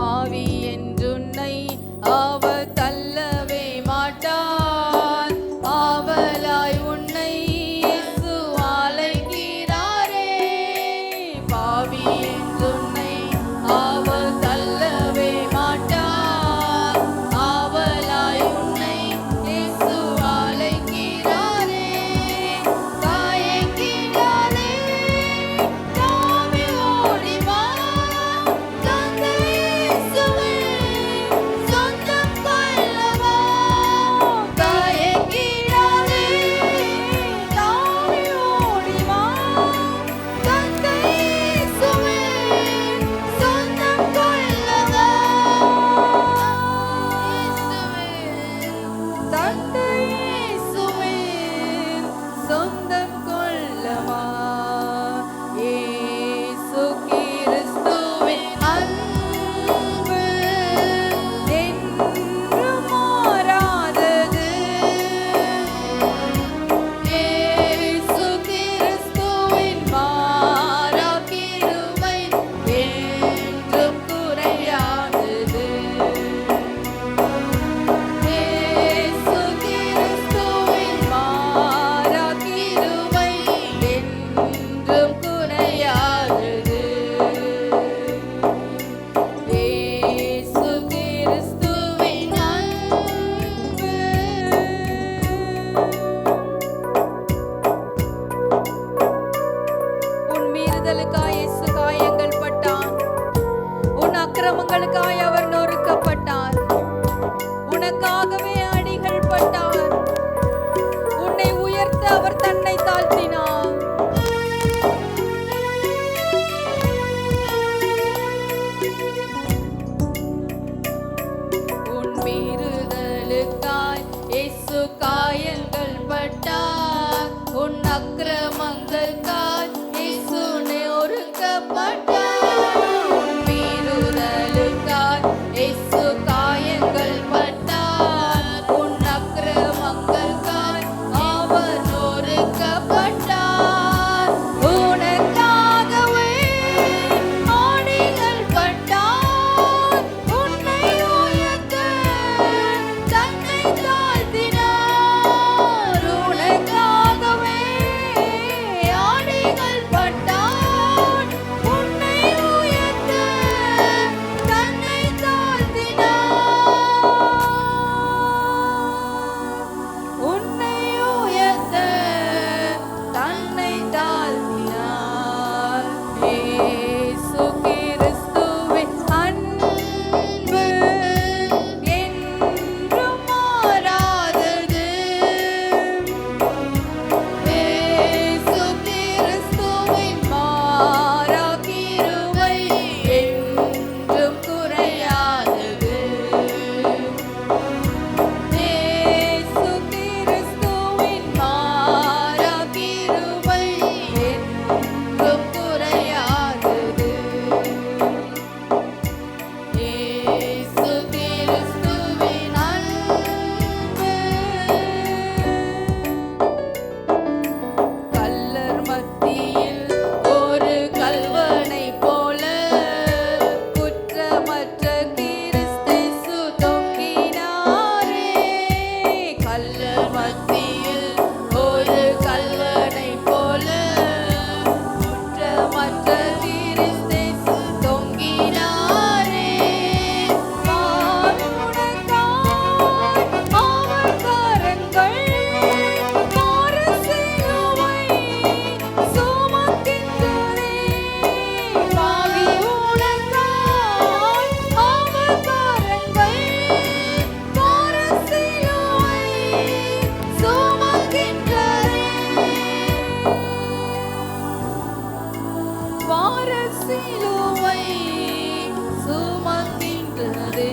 பாவி என்றுன்னை அவர் தள்ளவே மாட்டார். ஆவலாய் உன்னை இயேசு அழைக்கிறாரே. பாவி என்றுன்னை அவர் தள்ளவே மாட்டார். ஆவலாய் உன்னை இயேசு அழைக்கிறாரே. தயங்கிடாதே, தாவி ஓடி வா. தந்தை இயேசுவே சொந்தம் கொள்ளவா. தயங்கிடாதே, தாவி ஓடி வா. தந்தை இயேசுவே சொந்தம் கொள்ளவா. தந்தை இயேசுவே சொந்தம் கொள்ளவா. இயேசு கிறிஸ்துவின் அன்பு என்றும் மாறாதது. இயேசு கிறிஸ்துவின் மாறா கிருபை என்றும் குறையாதது. இயேசு கிறிஸ்துவின் மாறா கிருபை என்றும் குறையாதது. இயேசு கிறிஸ்துவின் அன்பு. உன் மீறுதலுக்காய் இயேசு காயங்கள் பட்டார். உன் அக்கிரமங்களுக்காய் அவர் நொறுக்கப்பட்டார். உனக்காகவே அடிகள் பட்டார். உன்னை உயர்த்த அவர் தன்னை தாழ்த்தினார். உன் மீறுதலுக்காய் இயேசு காயங்கள் பட்டார். உன் அக்கிரமங்களுக்காய் இயேசு நொறுக்கப்பட்டார். உன் மீறுதலுக்காய் இயேசு காயங்கள் பட்டார். உன் அக்கிரமங்களுக்காய் அவர் நொறுக்கப்பட்டார். உனக்காகவே ஆணிகள் பட்டார். உன்னை உயர்த்த தன்னை தாழ்த்தினார். உனக்காகவே ஆணிகள் பட்டார். உன்னை உயர்த்த தன்னை தாழ்த்தினார். உன்னை உயர்த்த தன்னை தாழ்த்தினார். இயேசு கிறிஸ்துவின் அன்பு என்றும் மாறாதது. இயேசு கிறிஸ்துவின் மாறா கிருபை என்றும் குறையாதது. இயேசு கிறிஸ்துவின் மாறா கிருபை என்றும் குறையாதது. இயேசு கிறிஸ்துவின் அன்பு. கல்லர் மத்தியில் ஒரு கல்வனை போல குற்றமற்ற கிறிஸ்தேசு தொங்கினாரே. கல்லர் மத்தியில் ஒரு கல்வனை போல குற்றமற்ற கிறிஸ்தேசு தொங்கினாரே. பாவி உனக்காய் அவர் கரங்கள் மாற சிலுவை சுமக்கின்றதே. பாவி உனக்காய் அவர் கரங்கள் மாற சிலுவை சுமக்கின்றதே. பார சிலுவை சுமக்கின்றதே.